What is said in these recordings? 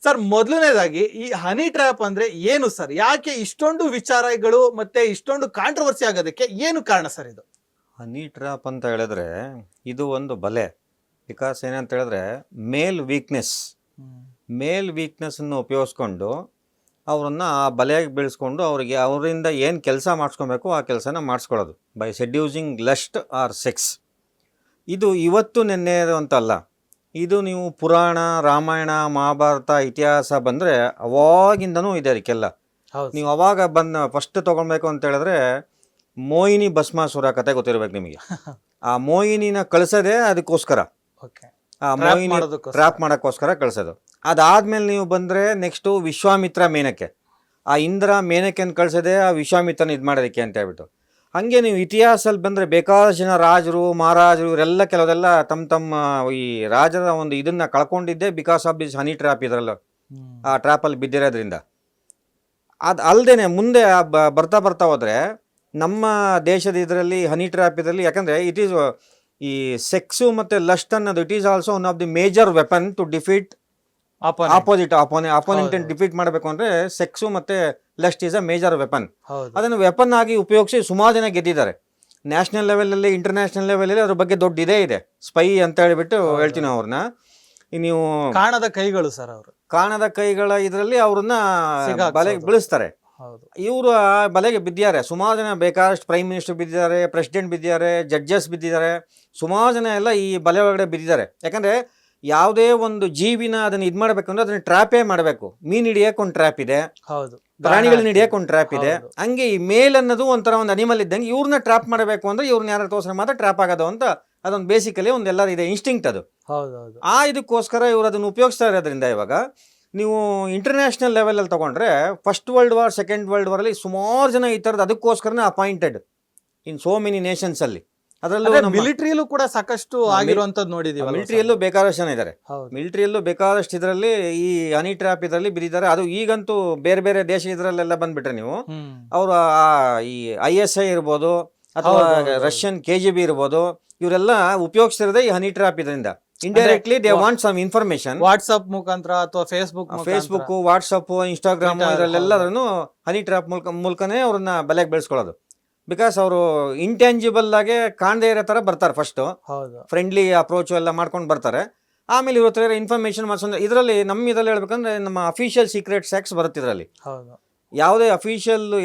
Sir, ಮೊದಲನೇದಾಗಿ ಈ honey trap ಅಂದ್ರೆ ಏನು ಸರ್? ಯಾಕೆ ಇಷ್ಟೊಂದು ವಿಚಾರಗಳು ಮತ್ತೆ ಇಷ್ಟೊಂದು ಕಾಂಟ್ರವರ್ಸಿ ಆಗೋದಕ್ಕೆ ಏನು ಕಾರಣ ಸರ್ ಇದು? ಹನಿ ಟ್ರ್ಯಾಪ್ ಅಂತ ಹೇಳಿದ್ರೆ ಇದು ಒಂದು ಬಲೆ. ಬಿಕಾಸ್ ಏನಂತ ಹೇಳಿದ್ರೆ ಮೇಲ್ ವೀಕ್ನೆಸ್ಸನ್ನು ಉಪಯೋಗಿಸ್ಕೊಂಡು ಅವರನ್ನು ಆ ಬಲೆಗೆ ಬೀಳಿಸ್ಕೊಂಡು ಅವರಿಂದ ಏನು ಕೆಲಸ ಮಾಡಿಸ್ಕೊಬೇಕು ಆ ಕೆಲಸನ ಮಾಡಿಸ್ಕೊಳ್ಳೋದು ಬೈ ಸೆಡ್ಯೂಸಿಂಗ್ ಲಸ್ಟ್ ಆರ್ ಸೆಕ್ಸ್. ಇದು ಇವತ್ತು ನೆನ್ನೆದು ಅಂತಲ್ಲ. ಇದು ನೀವು ಪುರಾಣ, ರಾಮಾಯಣ, ಮಹಾಭಾರತ, ಇತಿಹಾಸ ಬಂದರೆ ಅವಾಗಿಂದನೂ ಇದೆ ಅದಕ್ಕೆಲ್ಲ. ನೀವು ಅವಾಗ ಫಸ್ಟ್ ತೊಗೊಳ್ಬೇಕು ಅಂತ ಹೇಳಿದ್ರೆ ಮೋಹಿನಿ ಭಸ್ಮಾಸುರ ಕತೆ ಗೊತ್ತಿರ್ಬೇಕು ನಿಮಗೆ. ಆ ಮೋಹಿನಿನ ಕಳಿಸೋದೇ ಅದಕ್ಕೋಸ್ಕರ, ಆ ಮೋಹಿನಿ ಟ್ರ್ಯಾಪ್ ಮಾಡೋಕ್ಕೋಸ್ಕರ ಕಳಿಸೋದು. ಅದಾದ್ಮೇಲೆ ನೀವು ಬಂದರೆ ನೆಕ್ಸ್ಟು ವಿಶ್ವಾಮಿತ್ರ ಮೇನಕೆ, ಆ ಇಂದ್ರ ಮೇನಕೆಯನ್ನು ಕಳಿಸೋದೇ ಆ ವಿಶ್ವಾಮಿತ್ರನ ಇದು ಮಾಡೋದಕ್ಕೆ ಅಂತ ಹೇಳ್ಬಿಟ್ಟು. ಹಾಗೆ ನೀವು ಇತಿಹಾಸದಲ್ಲಿ ಬಂದರೆ ಬೇಕಾದಷ್ಟು ಜನ ರಾಜರು, ಮಹಾರಾಜರು ಇವರೆಲ್ಲ ಕೆಲವೆಲ್ಲ ತಮ್ಮ ಈ ರಾಜರ ಒಂದು ಇದನ್ನು ಕಳ್ಕೊಂಡಿದ್ದೆ because of this honey trap. ಇದರಲ್ಲ ಆ ಟ್ರ್ಯಾಪಲ್ಲಿ ಬಿದ್ದಿರೋದ್ರಿಂದ. ಅದು ಅಲ್ಲದೆ ಮುಂದೆ ಬರ್ತಾ ಹೋದರೆ ನಮ್ಮ ದೇಶದ ಇದರಲ್ಲಿ ಹನಿ ಟ್ರ್ಯಾಪ್ ಇದರಲ್ಲಿ, ಯಾಕಂದರೆ ಇಟ್ ಈಸ್ ಈ ಸೆಕ್ಸು ಮತ್ತು ಲಸ್ಟ್ ಅನ್ನೋದು it is also one of the major weapon to defeat opponent defeat ಮಾಡಬೇಕು ಅಂದರೆ ಸೆಕ್ಸು ಮತ್ತು lust is a major weapon. ಅದನ್ನು ವೆಪನ್ ಆಗಿ ಉಪಯೋಗಿಸಿ ಸುಮಾರು ಜನ ಗೆದ್ದಿದ್ದಾರೆ. ನ್ಯಾಷನಲ್ ಲೆವೆಲಲ್ಲಿ, ಇಂಟರ್ನ್ಯಾಷನಲ್ ಲೆವೆಲಲ್ಲಿ ಅದ್ರ ಬಗ್ಗೆ ದೊಡ್ಡ ಇದೆ. ಸ್ಪೈ ಅಂತ ಹೇಳ್ಬಿಟ್ಟು ಹೇಳ್ತೀನಿ ಅವ್ರನ್ನ. ನೀವು ಕಾಣದ ಕೈಗಳು ಸರ್, ಅವರು ಕಾಣದ ಕೈಗಳ ಇದರಲ್ಲಿ ಅವ್ರನ್ನ ಬಲೆಗೆ ಬೀಳಿಸ್ತಾರೆ. ಇವರು ಆ ಬಲೆಗೆ ಬಿದ್ದಿದ್ದಾರೆ. ಸುಮಾರು ಜನ ಬೇಕಾದಷ್ಟು ಪ್ರೈಮ್ ಮಿನಿಸ್ಟರ್ ಬಿದ್ದಿದ್ದಾರೆ, ಪ್ರೆಸಿಡೆಂಟ್ ಬಿದ್ದಿದ್ದಾರೆ, ಜಡ್ಜಸ್ ಬಿದ್ದಿದ್ದಾರೆ, ಸುಮಾರು ಜನ ಎಲ್ಲ ಈ ಬಲೆ ಒಳಗಡೆ ಬಿದ್ದಿದ್ದಾರೆ. ಯಾಕಂದರೆ ಯಾವುದೇ ಒಂದು ಜೀವಿನ ಅದನ್ನು ಇದು ಮಾಡಬೇಕಂದ್ರೆ ಅದನ್ನ ಟ್ರ್ಯಾಪೇ ಮಾಡಬೇಕು. ಮೀನು ಹಿಡಿಯೋಕೆ ಒಂದು ಟ್ರ್ಯಾಪ್ ಇದೆ, ಪ್ರಾಣಿಗಳನ್ನ ಹಿಡಿಯೋಕೆ ಒಂದು ಟ್ರ್ಯಾಪ್ ಇದೆ. ಹಂಗೆ ಈ ಮೇಲ್ ಅನ್ನೋದು ಒಂಥರ ಒಂದು ಅನಿಮಲ್ ಇದ್ದಂಗೆ ಇವ್ರನ್ನ ಟ್ರ್ಯಾಪ್ ಮಾಡಬೇಕು ಅಂದ್ರೆ ಇವ್ರನ್ನ ಯಾರು ತೋರಿಸ್ರೆ ಮಾತ್ರ ಟ್ರ್ಯಾಪ್ ಆಗೋದು ಅಂತ ಅದೊಂದು ಬೇಸಿಕಲಿ ಒಂದು ಎಲ್ಲರೂ ಇದೆ, ಇನ್ಸ್ಟಿಂಕ್ಟ್ ಅದು. ಆ ಇದಕ್ಕೋಸ್ಕರ ಇವ್ರು ಅದನ್ನು ಉಪಯೋಗಿಸ್ತಾ ಇರೋದ್ರಿಂದ ಇವಾಗ ನೀವು ಇಂಟರ್ನ್ಯಾಷನಲ್ ಲೆವೆಲಲ್ಲಿ ತೊಗೊಂಡ್ರೆ first world war, second world ವಾರಲ್ಲಿ ಸುಮಾರು ಜನ ಈ ಥರದ್ದು ಅದಕ್ಕೋಸ್ಕರನೇ appointed in so many nations ಅಲ್ಲಿ. ಅದರಲ್ಲೂ ಮಿಲಿಟರಿಯಲ್ಲೂ ಕೂಡ ಸಾಕಷ್ಟು ಆಗಿರುವಂತದ್ದು ನೋಡಿದೀವಿ. ಮಿಲಿಟರಿಯಲ್ಲೂ ಬೇಕಾದಷ್ಟು ಜನ ಇದ್ದಾರೆ. ಮಿಲಿಟರಿಯಲ್ಲೂ ಬೇಕಾದಷ್ಟು ಇದರಲ್ಲಿ ಈ ಹನಿ ಟ್ರ್ಯಾಪ್ ಇದರಲ್ಲಿ ಬಿದ್ದಿದ್ದಾರೆ. ಅದು ಈಗಂತೂ ಬೇರೆ ಬೇರೆ ದೇಶ ಇದರಲ್ಲೆಲ್ಲ ಬಂದ್ಬಿಟ್ರೆ ನೀವು ಅವರು ಈ ISI ಇರ್ಬೋದು ಅಥವಾ ರಷ್ಯನ್ KGB ಇರ್ಬೋದು, ಇವರೆಲ್ಲ ಉಪಯೋಗಿಸ್ತಿರೋದೇ ಈ ಹನಿ ಟ್ರ್ಯಾಪ್ ಇದರಿಂದ. Indirectly they want some information. WhatsApp ಮುಖಾಂತರ ಅಥವಾ ಫೇಸ್ಬುಕ್, ವಾಟ್ಸಪ್, ಇನ್ಸ್ಟಾಗ್ರಾಮ್ ಇದರಲ್ಲೆಲ್ಲರೂ ಹನಿ ಟ್ರ್ಯಾಪ್ ಮೂಲಕನೇ ಅವ್ರನ್ನ ಬಲೆಗೆ ಬೆಳೆಸ್ಕೊಳ್ಳೋದು. ಬಿಕಾಸ್ ಅವರು ಇಂಟ್ಯಾಂಜಿಬಲ್ ಆಗಿ ಕಾಣದೇ ಇರೋ ಥರ ಬರ್ತಾರೆ. ಫಸ್ಟು ಫ್ರೆಂಡ್ಲಿ ಅಪ್ರೋಚು ಎಲ್ಲ ಮಾಡ್ಕೊಂಡು ಬರ್ತಾರೆ. ಆಮೇಲೆ ಇವ್ರ ಹತ್ರ ಇನ್ಫಾರ್ಮೇಶನ್ ಮಾಡಿಸೋದ್ರೆ ಇದರಲ್ಲಿ ಇದರಲ್ಲಿ ಹೇಳ್ಬೇಕಂದ್ರೆ ನಮ್ಮ ಅಫಿಷಿಯಲ್ ಸೀಕ್ರೆಟ್ಸ್ ಆಕ್ಟ್ಸ್ ಬರುತ್ತೆ ಇದರಲ್ಲಿ. ಯಾವುದೇ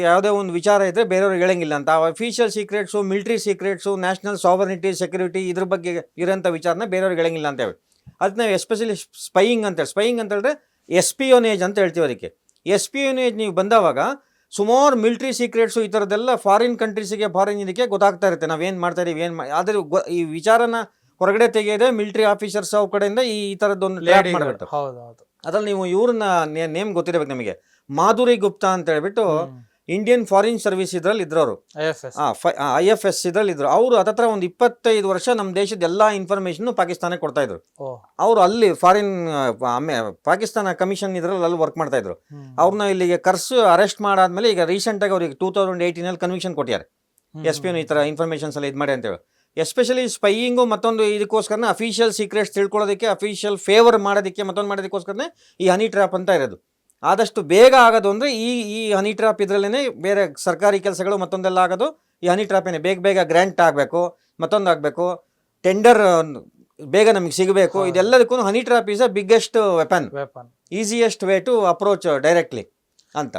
ಯಾವುದೇ ಒಂದು ವಿಚಾರ ಇದ್ರೆ ಬೇರೆಯವ್ರಿಗೆ ಹೇಳಂಗಿಲ್ಲ ಅಂತ. Official secrets, military secrets, national sovereignty, security ಇದ್ರ ಬಗ್ಗೆ ಇರೋಂಥ ವಿಚಾರನ ಬೇರೆಯವ್ರಿಗೆ ಹೇಳಂಗಿಲ್ಲ ಅಂತ ಹೇಳಿ ಅದನ್ನ ನಾವು ಎಸ್ಪೆಷಲಿ ಸ್ಪೈಯಿಂಗ್ ಅಂತ ಹೇಳಿದ್ರೆ ಎಸ್ಪಿಯೋನೇಜ್ ಅಂತ ಹೇಳ್ತೀವಿ. ಅದಕ್ಕೆ ಎಸ್ಪಿಯೋನೇಜ್ ನೀವು ಬಂದವಾಗ ಸುಮಾರು ಮಿಲಿಟರಿ ಸೀಕ್ರೆಟ್ಸು ಈ ಥರದ್ದೆಲ್ಲ ಫಾರಿನ್ ಕಂಟ್ರೀಸಿಗೆ, ಫಾರಿನ್ ಇದಕ್ಕೆ ಗೊತ್ತಾಗ್ತಾ ಇರುತ್ತೆ ನಾವೇನು ಮಾಡ್ತಾ ಇದೀವಿ, ಆದರೆ ಈ ವಿಚಾರನ ಹೊರಗಡೆ ತೆಗೆಯೋದೇ ಮಿಲಿಟರಿ ಆಫೀಸರ್ಸ್ ಅವ್ರ ಕಡೆಯಿಂದ ಈ ಥರದ್ದೊಂದು ಟ್ರ್ಯಾಪ್ ಮಾಡಬೇಕು. ಅದ್ರಲ್ಲಿ ನೀವು ಇವ್ರನ್ನ ನೇಮ್ ಗೊತ್ತಿರಬೇಕು ನಮಗೆ, ಮಾಧುರಿ ಗುಪ್ತಾ ಅಂತ ಹೇಳ್ಬಿಟ್ಟು ಇಂಡಿಯನ್ ಫಾರಿನ್ ಸರ್ವಿಸ್ ಇದ್ರಲ್ಲಿ ಇದ್ರವರು, IFS ಇದ್ರಲ್ಲಿ ಇದ್ರು. ಅವರು ಹತ್ರ ಒಂದು 25 ವರ್ಷ ನಮ್ಮ ದೇಶದ ಎಲ್ಲಾ ಇನ್ಫಾರ್ಮೇಶನ್ ಪಾಕಿಸ್ತಾನಕ್ಕೆ ಕೊಡ್ತಾ ಇದ್ರು. ಅವರು ಅಲ್ಲಿ ಫಾರಿನ್ ಪಾಕಿಸ್ತಾನ ಕಮಿಷನ್ ಇದ್ರಲ್ಲಿ ಅಲ್ಲಿ ವರ್ಕ್ ಮಾಡ್ತಾ ಇದ್ರು. ಅವ್ರನ್ನ ಇಲ್ಲಿಗೆ ಕರ್ಸು ಅರೆಸ್ಟ್ ಮಾಡಾದ್ಮೇಲೆ ಈಗ ರೀಸೆಂಟ್ ಆಗಿ ಅವ್ರಿಗೆ 2018 ಕನ್ವಿಕ್ಷನ್ ಕೊಟ್ಟಿದ್ದಾರೆ. SPN ಈ ತರ ಇನ್ಫಾರ್ಮೇಶನ್ಸ್ ಎಲ್ಲ ಇದು ಮಾಡಿ ಅಂತೇಳಿ. ಎಸ್ಪೆಷಲಿ ಸ್ಪೈಯಿಂಗು ಮತ್ತೊಂದು ಇದಕ್ಕೋಸ್ಕರನೇ ಅಫಿಷಿಯಲ್ ಸೀಕ್ರೆಟ್ಸ್ ತಿಳ್ಕೊಳ್ಳೋದಕ್ಕೆ, ಅಫಿಷಿಯಲ್ ಫೇವರ್ ಮಾಡೋದಕ್ಕೆ, ಮತ್ತೊಂದು ಮಾಡೋದಕ್ಕೋಸ್ಕರನೇ ಈ ಹನಿ ಟ್ರ್ಯಾಪ್ ಅಂತ ಇರೋದು. ಆದಷ್ಟು ಬೇಗ ಆಗೋದು ಅಂದರೆ ಈ ಹನಿ ಟ್ರ್ಯಾಪ್ ಇದರಲ್ಲೇ ಬೇರೆ ಸರ್ಕಾರಿ ಕೆಲಸಗಳು ಮತ್ತೊಂದೆಲ್ಲ ಆಗೋದು ಈ ಹನಿ ಟ್ರ್ಯಾಪೇನೆ. ಬೇಗ ಗ್ರ್ಯಾಂಟ್ ಆಗಬೇಕು, ಮತ್ತೊಂದು ಆಗಬೇಕು, ಟೆಂಡರ್ ಬೇಗ ನಮಗೆ ಸಿಗಬೇಕು. ಇದೆಲ್ಲದಕ್ಕೂ honey trap is a biggest weapon, easiest way to approach directly ಅಂತ.